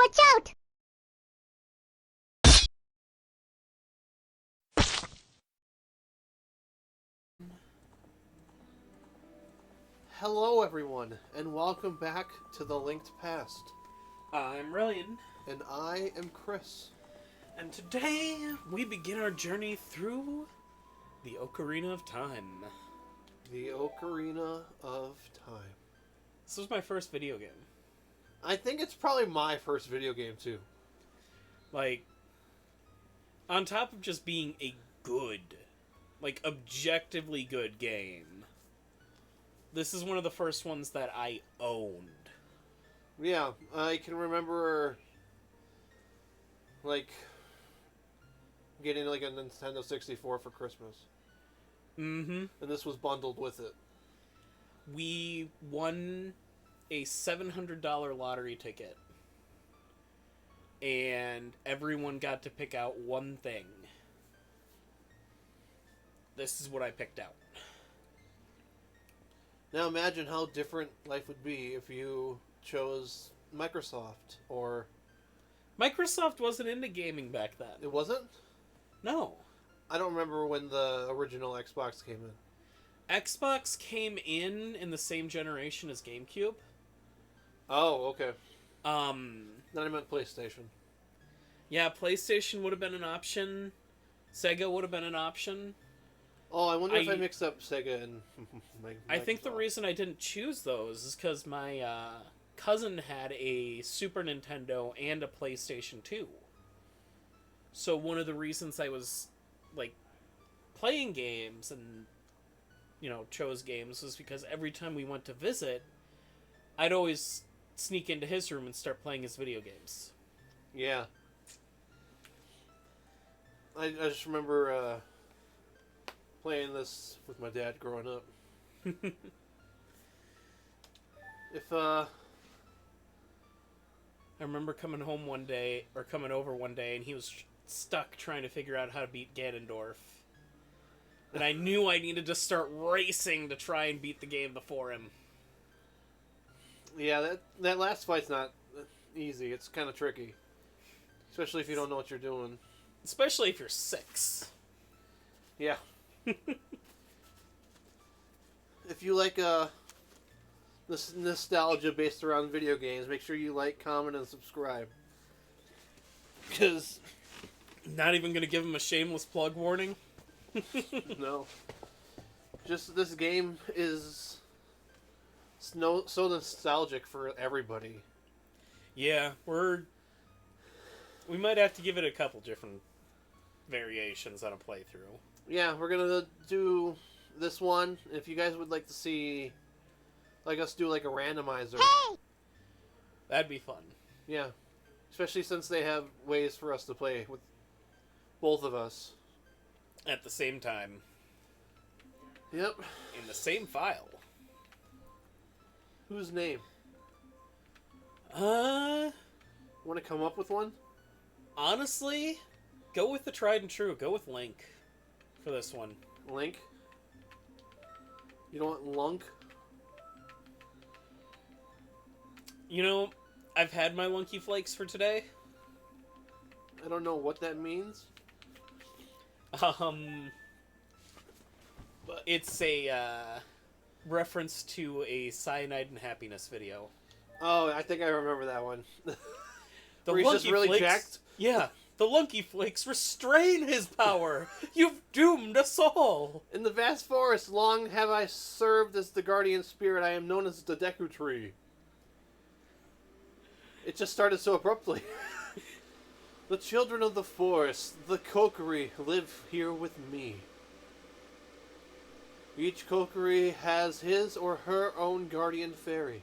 Watch out! Hello everyone, and welcome back to the Linked Past. I'm Releon. And I am Chris. And today we begin our journey through the Ocarina of Time. The Ocarina of Time. This was my first video game. I think it's probably my first video game too. Like, on top of just being a good, like objectively good game, this is one of the first ones that I owned. Yeah, I can remember, like, getting like a Nintendo 64 for Christmas. Mm-hmm. And this was bundled with it. We won a $700 lottery ticket. And everyone got to pick out one thing. This is what I picked out. Now imagine how different life would be if you chose Microsoft or... Microsoft wasn't into gaming back then. It wasn't? No. I don't remember when the original Xbox came in. Xbox came in the same generation as GameCube. Oh, okay. Then I meant PlayStation. Yeah, PlayStation would have been an option. Sega would have been an option. Oh, I wonder if I mixed up Sega and Microsoft. I think the reason I didn't choose those is because my cousin had a Super Nintendo and a PlayStation 2. So one of the reasons I was, like, playing games and, you know, chose games was because every time we went to visit, I'd always sneak into his room and start playing his video games. Yeah. I just remember playing this with my dad growing up. I remember coming over one day, and he was stuck trying to figure out how to beat Ganondorf. And I knew I needed to start racing to try and beat the game before him. Yeah, that last fight's not easy. It's kind of tricky. Especially if you don't know what you're doing. Especially if you're 6. Yeah. If you like this nostalgia based around video games, make sure you like, comment, and subscribe. Because... Not even going to give him a shameless plug warning? No. Just this game is so nostalgic for everybody. Yeah, we might have to give it a couple different variations on a playthrough. Yeah, we're gonna do this one. If you guys would like to see, like, us do like a randomizer. Hey! That'd be fun. Yeah, especially since they have ways for us to play with both of us at the same time. Yep. In the same file. Whose name? Want to come up with one? Honestly, go with the tried and true. Go with Link for this one. Link? You don't want Lunk? You know, I've had my Lunky Flakes for today. I don't know what that means. But it's a reference to a Cyanide and Happiness video. Oh, I think I remember that one. The Where he's just really jacked? Yeah. The Lunky Flakes restrain his power. You've doomed us all. In the vast forest, long have I served as the guardian spirit. I am known as the Deku Tree. It just started so abruptly. The children of the forest, the Kokiri, live here with me. Each Kokiri has his or her own guardian fairy.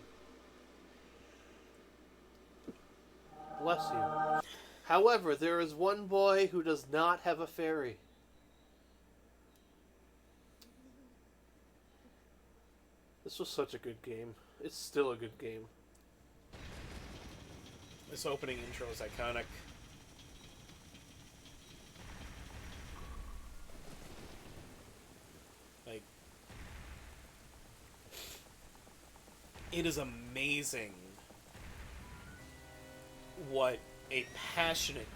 Bless you. However, there is one boy who does not have a fairy. This was such a good game. It's still a good game. This opening intro is iconic. Like, it is amazing what a passionate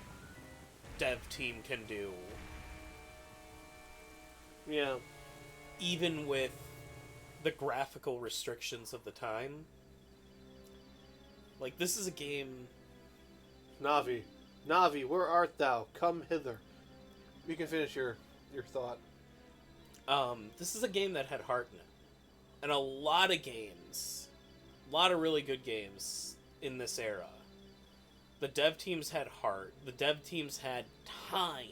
dev team can do, Yeah. even with the graphical restrictions of the time. Like, this is a game... Navi. Navi, where art thou? Come hither. You can finish your thought. This is a game that had heart in it. And a lot of games, a lot of really good games in this era. The dev teams had heart. The dev teams had time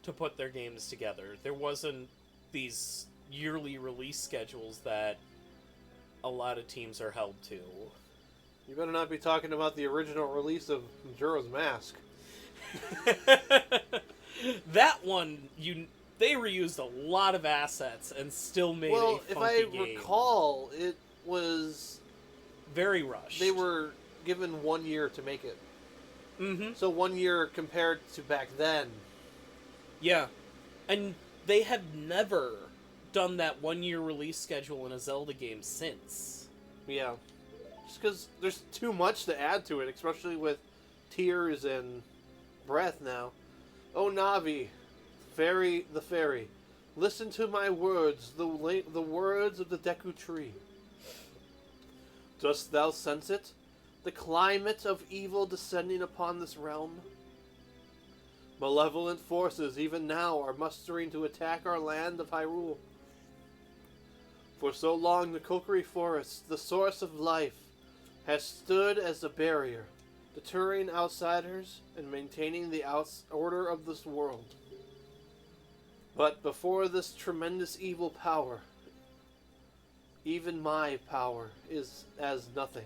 to put their games together. There wasn't these yearly release schedules that a lot of teams are held to. You better not be talking about the original release of Majora's Mask. That one, they reused a lot of assets and still made a funky game. Well, if I recall, it was... very rushed. They were given 1 year to make it. Mm-hmm. So 1 year compared to back then. Yeah. And they have never done that 1 year release schedule in a Zelda game since. Yeah. Just because there's too much to add to it, especially with Tears and Breath now. Oh, Navi, the fairy, listen to my words, the words of the Deku Tree. Dost thou sense it? The climate of evil descending upon this realm? Malevolent forces even now are mustering to attack our land of Hyrule. For so long the Kokiri Forest, the source of life, has stood as a barrier, deterring outsiders and maintaining the order of this world. But before this tremendous evil power, even my power is as nothing.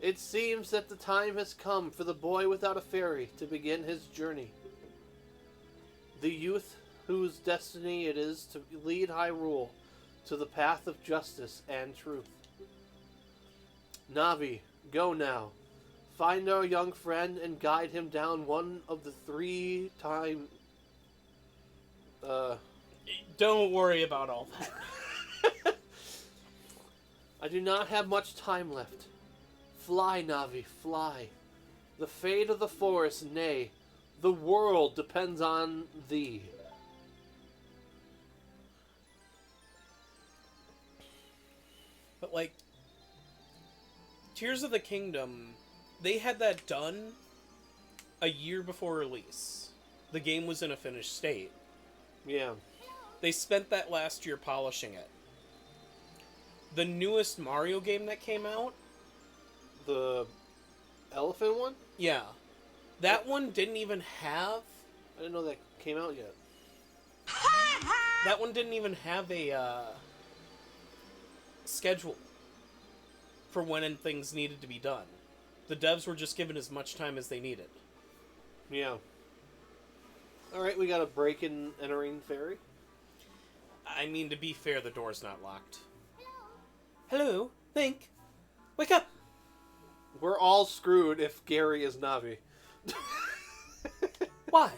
It seems that the time has come for the boy without a fairy to begin his journey. The youth whose destiny it is to lead Hyrule to the path of justice and truth. Navi, go now. Find our young friend and guide him down one of the 3 time... Don't worry about all that. I do not have much time left. Fly, Navi, fly. The fate of the forest, nay, the world depends on thee. But, like, Tears of the Kingdom, they had that done a year before release. The game was in a finished state. Yeah. They spent that last year polishing it. The newest Mario game that came out... The elephant one? Yeah. That one didn't even have... I didn't know that came out yet. That one didn't even have a schedule for when things needed to be done. The devs were just given as much time as they needed. Yeah. Alright, we got a break in entering fairy. I mean, to be fair, the door's not locked. Hello, Link. Wake up! We're all screwed if Gary is Navi. Why?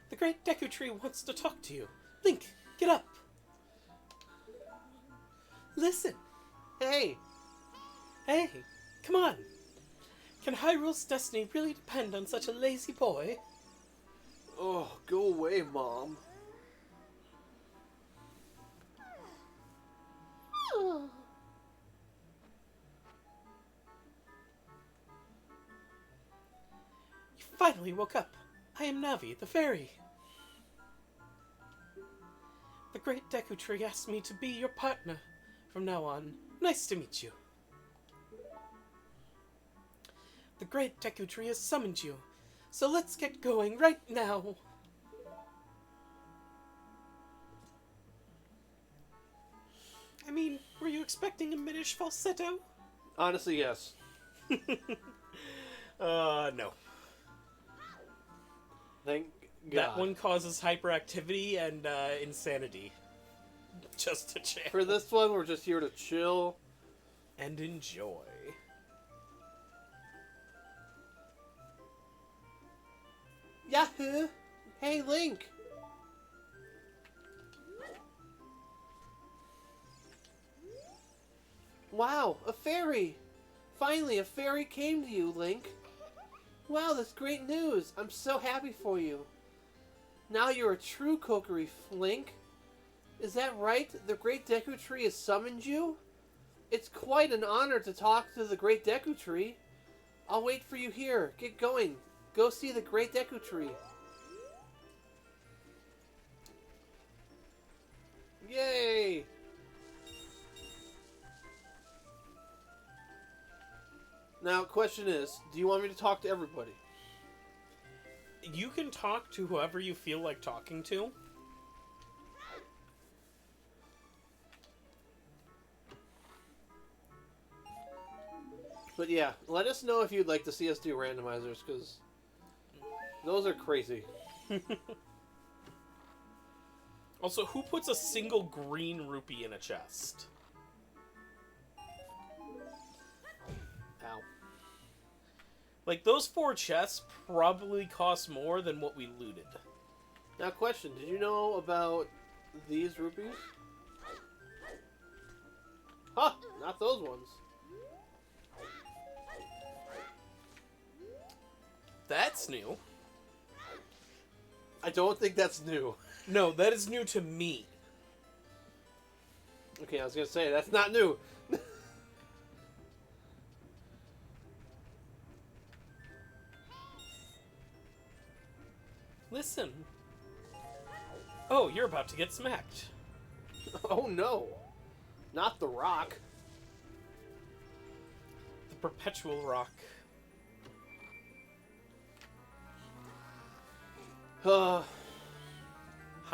The great Deku Tree wants to talk to you. Link, get up. Listen. Hey! Hey, come on. Can Hyrule's destiny really depend on such a lazy boy? Oh, go away, Mom. You finally woke up. I am Navi, the fairy. The great Deku Tree asked me to be your partner from now on. Nice to meet you. The great Deku Tree has summoned you, so let's get going right now. I mean, were you expecting a Minish falsetto? Honestly, yes. No. Thank God. That one causes hyperactivity and insanity. Just a chance. For this one, we're just here to chill. And enjoy. Yahoo! Hey, Link! Wow, a fairy! finally a fairy came to you, Link. Wow, that's great news. I'm so happy for you. Now you're a true Kokiri, Link. Is that right? The Great Deku Tree has summoned you? It's quite an honor to talk to the Great Deku Tree. I'll wait for you here. Get going. Go see the Great Deku Tree. Yay! Now, question is, do you want me to talk to everybody? You can talk to whoever you feel like talking to. But yeah, let us know if you'd like to see us do randomizers, because those are crazy. Also, who puts a single green rupee in a chest? Ow. Like, those 4 chests probably cost more than what we looted. Now, question, did you know about these rupees? Huh, not those ones. That's new. I don't think that's new. No, that is new to me. Okay, I was gonna say, that's not new. Listen. Oh, you're about to get smacked. Oh no. Not the rock. The perpetual rock. How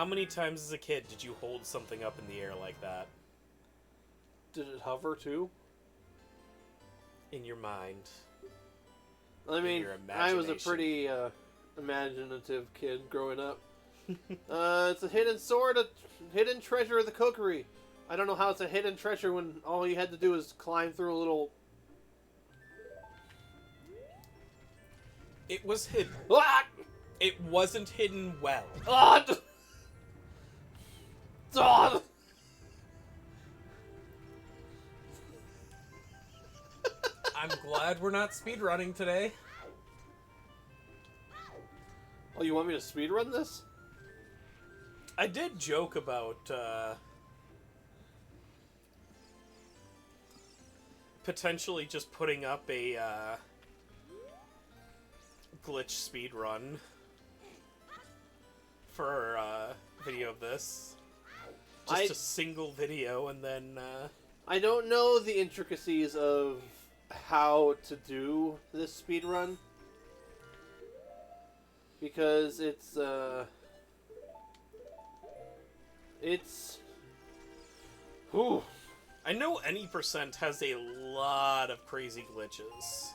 many times as a kid did you hold something up in the air like that? Did it hover too? In your mind. I mean, your I was a imagination. pretty imaginative kid growing up. It's a hidden sword, a hidden treasure of the Kokiri. I don't know how it's a hidden treasure when all you had to do is climb through a little... It was hidden. Ah! It wasn't hidden well. Ah! Ah! I'm glad we're not speedrunning today. Oh, you want me to speedrun this? I did joke about potentially just putting up a glitch speedrun for a video of this. Just a single video, and then I don't know the intricacies of how to do this speedrun. Because it's whew. I know any percent has a lot of crazy glitches.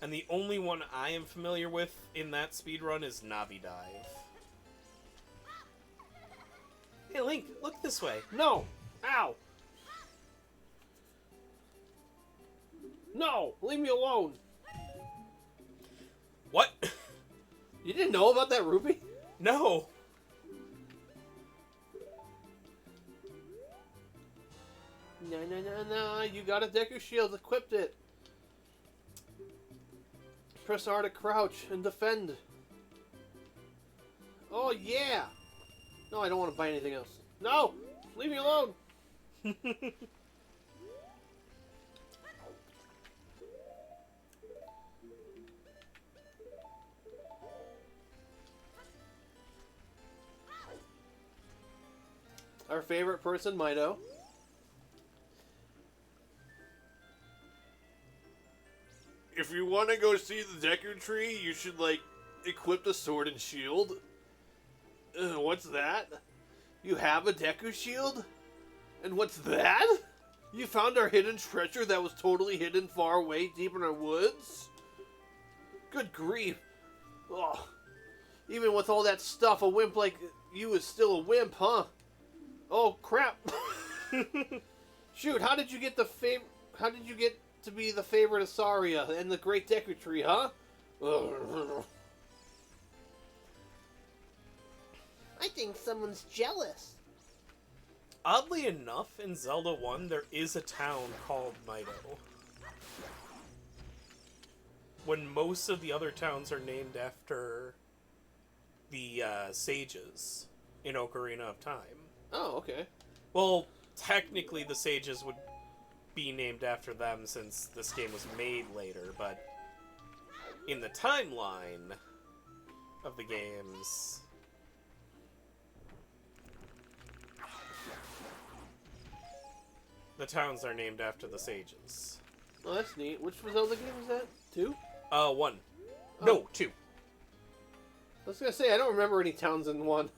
And the only one I am familiar with in that speedrun is Navi Dive. Hey Link, look this way. No! Ow! No! Leave me alone! What? You didn't know about that rupee? No! No, you got a Deku Shield, equipped it. Press R to crouch and defend. Oh yeah! No, I don't want to buy anything else. No! Leave me alone! Our favorite person, Mido. If you want to go see the Deku Tree, you should, like, equip the sword and shield. What's that? You have a Deku Shield? And what's that? You found our hidden treasure that was totally hidden far away deep in our woods? Good grief. Ugh. Even with all that stuff, a wimp like you is still a wimp, huh? Oh, crap. Shoot, how did you get to be the favorite of Saria and the Great Deku Tree, huh? I think someone's jealous. Oddly enough, in Zelda 1, there is a town called Mido. When most of the other towns are named after the sages in Ocarina of Time. Oh, okay. Well, technically the sages would be named after them since this game was made later, but in the timeline of the games, the towns are named after the sages. Oh, that's neat. Which Zelda game was that? 2? 1. Oh. No, 2. I was gonna say, I don't remember any towns in 1.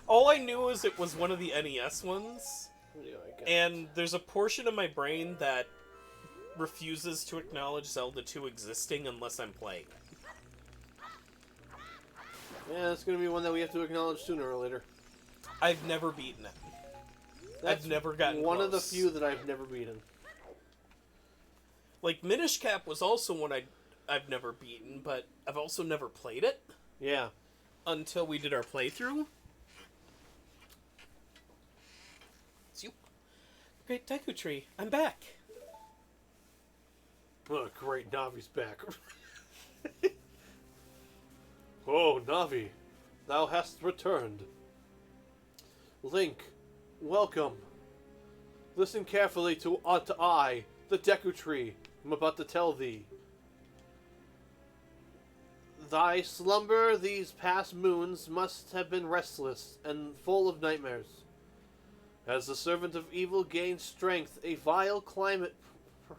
All I knew is it was one of the NES ones, Yeah, and there's a portion of my brain that refuses to acknowledge Zelda 2 existing unless I'm playing it. Yeah, that's gonna be one that we have to acknowledge sooner or later. I've never beaten it. That's I've never gotten one close. of the few that I've never beaten. Like, Minish Cap was also one I've never beaten, but I've also never played it. Yeah. Until we did our playthrough. It's you. Great Deku Tree, I'm back. Oh, great, Navi's back. Oh, Navi, thou hast returned. Link, welcome. Listen carefully to I, the Deku Tree, am about to tell thee. Thy slumber these past moons must have been restless and full of nightmares. As the servant of evil gains strength, a vile climate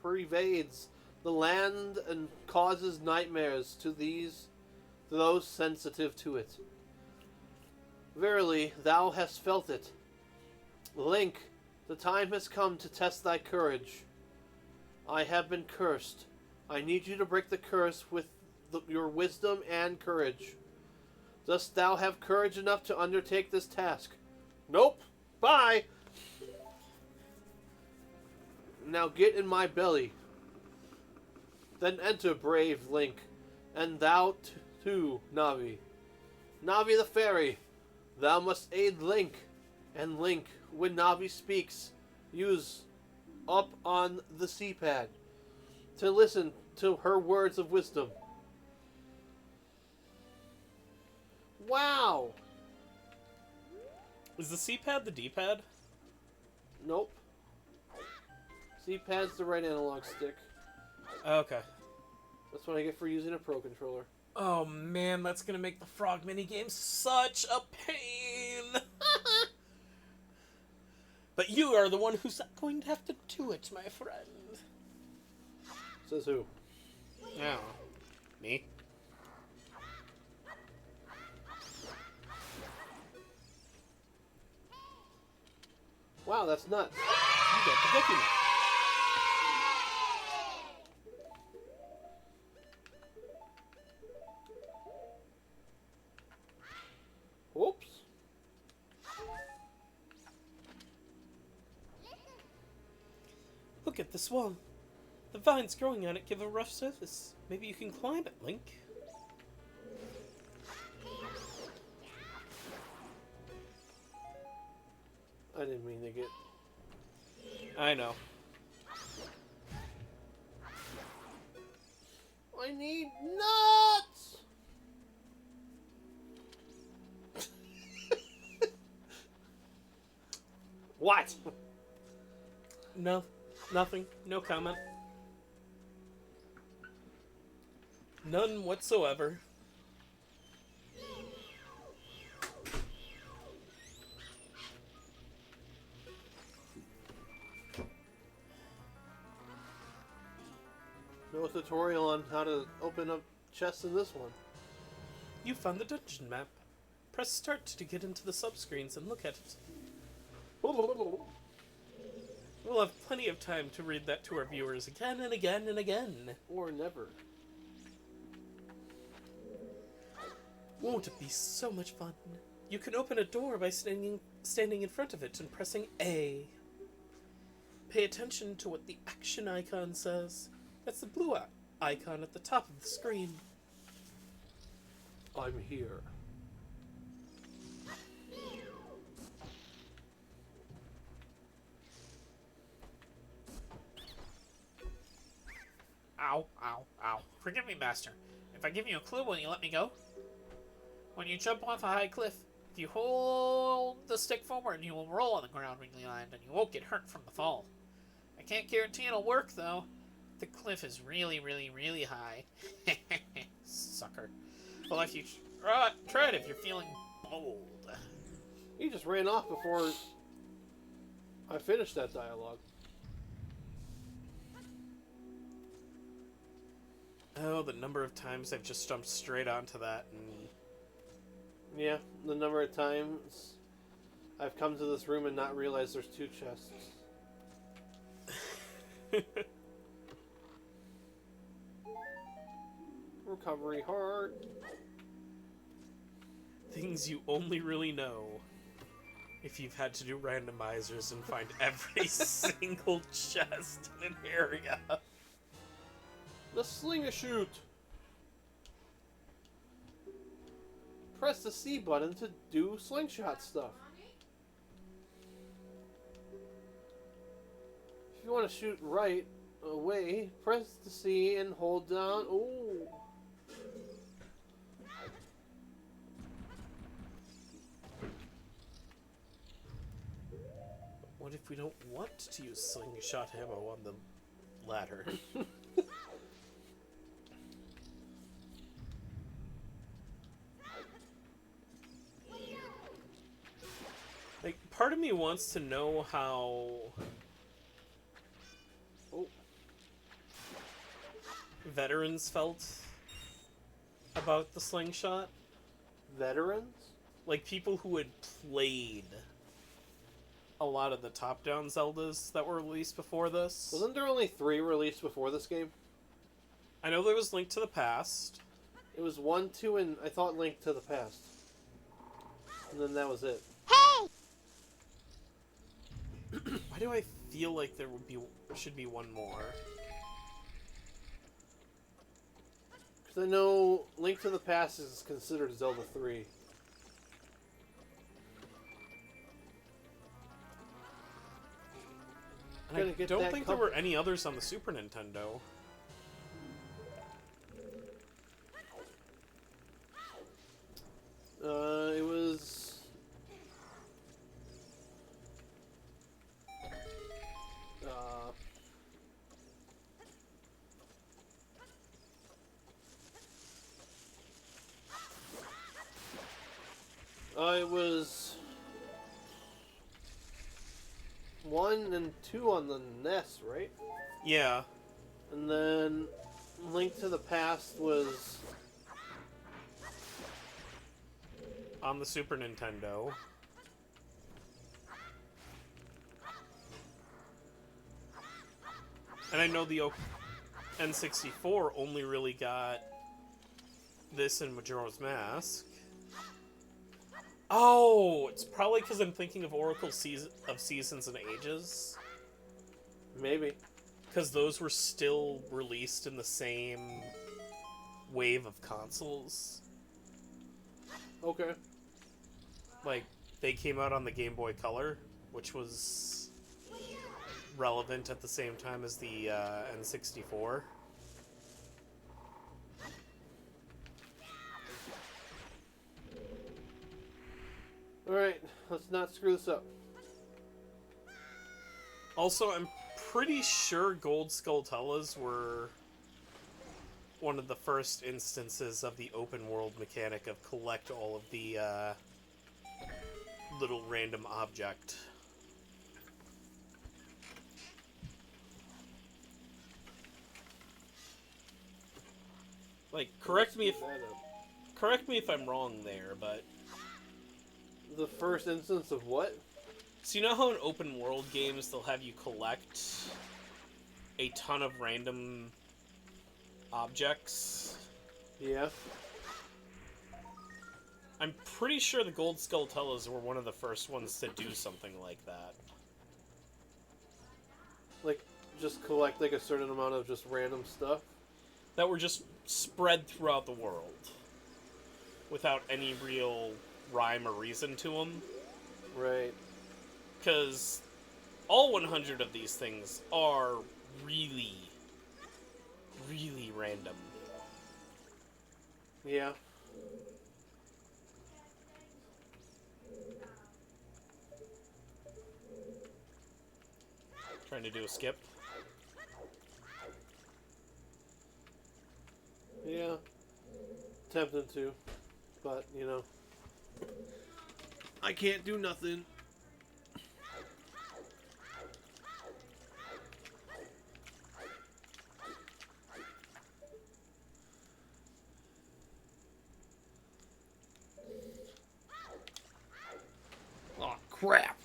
pervades the land and causes nightmares to those sensitive to it. Verily, thou hast felt it. Link, the time has come to test thy courage. I have been cursed. I need you to break the curse with your wisdom and courage. Dost thou have courage enough to undertake this task? Nope. Bye. Now get in my belly. Then enter, brave Link, and thou too, Navi. Navi the fairy, thou must aid Link, and Link, when Navi speaks, use up on the C-pad to listen to her words of wisdom. Wow! Is the C-pad the D-pad? Nope. C-pad's the right analog stick. Okay. That's what I get for using a Pro Controller. Oh man, that's gonna make the frog minigame such a pain! But you are the one who's going to have to do it, my friend. Says who? Oh. Me? Wow, that's nuts. You got the document. Oops. Look at this wall. The vines growing on it give a rough surface. Maybe you can climb it, Link. I didn't mean to get... I know. I need nuts! What? No, nothing. No comment. None whatsoever. No tutorial on how to open up chests in this one. You found the dungeon map. Press start to get into the subscreens and look at it. We'll have plenty of time to read that to our viewers again and again and again. Or never. Won't it be so much fun? You can open a door by standing in front of it and pressing A. Pay attention to what the action icon says. That's the blue icon at the top of the screen. I'm here. Ow, ow, ow. Forgive me, Master. If I give you a clue, will you let me go? When you jump off a high cliff, if you hold the stick forward, you will roll on the ground when you land, and you won't get hurt from the fall. I can't guarantee it'll work, though. The cliff is really, really, really high. Sucker. Well, if you try it if you're feeling bold. He just ran off before I finished that dialogue. Oh, the number of times I've just jumped straight onto that and... Yeah, the number of times I've come to this room and not realized there's two chests. Recovery heart. Things you only really know if you've had to do randomizers and find every single chest in an area. The sling-a-shoot. Press the C button to do slingshot stuff. If you want to shoot right away, press the C and hold down. Ooh. What if we don't want to use slingshot ammo on the ladder? Like, part of me wants to know how... veterans felt about the slingshot. Veterans? Like, people who had played a lot of the top-down Zeldas that were released before this. Wasn't there only 3 released before this game? I know there was Link to the Past. It was 1, 2, and I thought Link to the Past. And then that was it. Why do I feel like there should be one more? Because I know Link to the Past is considered Zelda 3. And I don't think there were any others on the Super Nintendo. It was... it was 1 and 2 on the NES, right? Yeah. And then Link to the Past was on the Super Nintendo. And I know the N64 only really got this in Majora's Mask. Oh, it's probably because I'm thinking of Oracle of Seasons and Ages. maybe. Because those were still released in the same wave of consoles. Okay. Like, they came out on the Game Boy Color, which was relevant at the same time as the N64. Alright, let's not screw this up. Also, I'm pretty sure Gold Skulltulas were one of the first instances of the open world mechanic of collect all of the little random object. Like, correct me if I'm wrong there, but The first instance of what? so you know how in open world games they'll have you collect a ton of random objects? Yeah. I'm pretty sure the Gold Skulltulas were one of the first ones to do something like that. Like, just collect like a certain amount of just random stuff? That were just spread throughout the world. Without any real rhyme or reason to them. Right. Because all 100 of these things are really, really random. Yeah. Trying to do a skip. Yeah. Tempting to. But, you know. I can't do nothing. Oh, crap.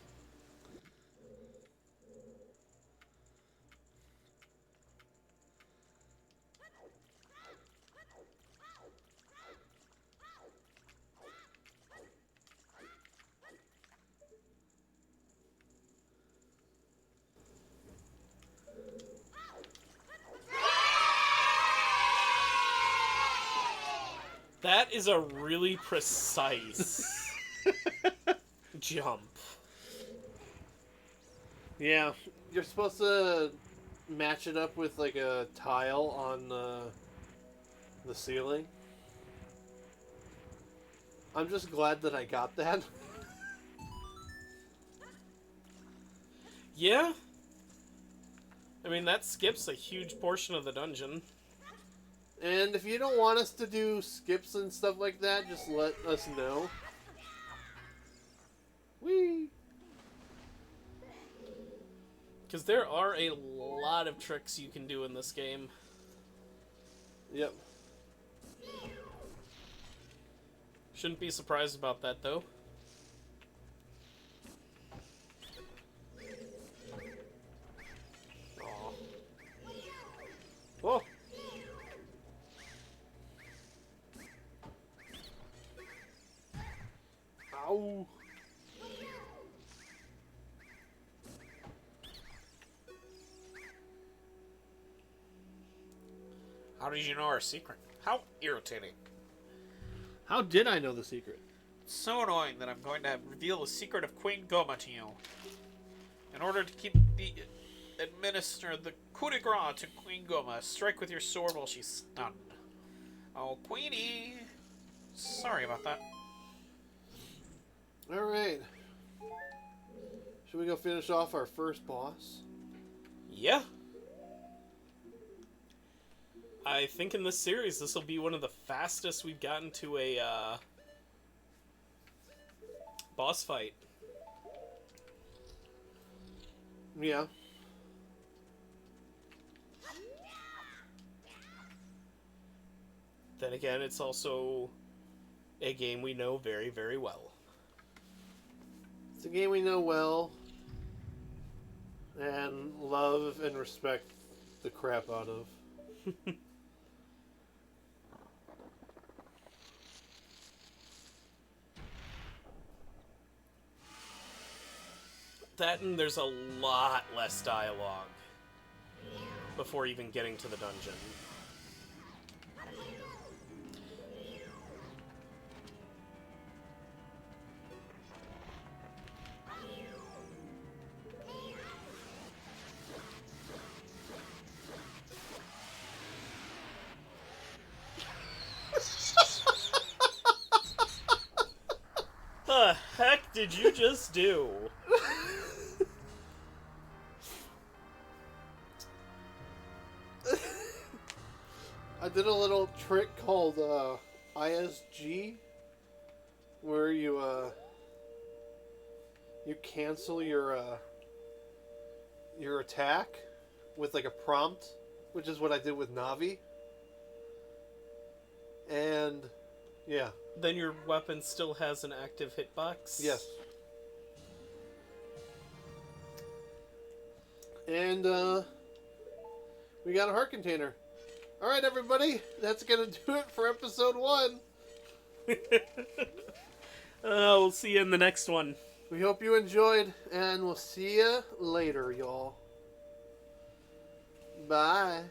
That is a really precise jump. Yeah. You're supposed to match it up with like a tile on the ceiling. I'm just glad that I got that. Yeah. I mean, that skips a huge portion of the dungeon. And if you don't want us to do skips and stuff like that, just let us know. Whee! Because there are a lot of tricks you can do in this game. Yep. Shouldn't be surprised about that, though. Aw. Oh! Ow! How did you know our secret? How irritating. How did I know the secret? It's so annoying that I'm going to reveal the secret of Queen Goma to you. In order to administer the coup de grace to Queen Goma, strike with your sword while she's stunned. Oh, Queenie! Sorry about that. Alright. Should we go finish off our first boss? Yeah. I think in this series, this will be one of the fastest we've gotten to a boss fight. Yeah. Then again, it's also a game we know very, very well. It's a game we know well. And love and respect the crap out of. That and there's a lot less dialogue before even getting to the dungeon. The heck did you just do? I did a little trick called ISG, where you cancel your attack with like a prompt, which is what I did with Navi. And yeah. Then your weapon still has an active hitbox? Yes. And we got a heart container. All right, everybody, that's gonna do it for episode 1. We'll see you in the next one. We hope you enjoyed, and we'll see you later, y'all. Bye.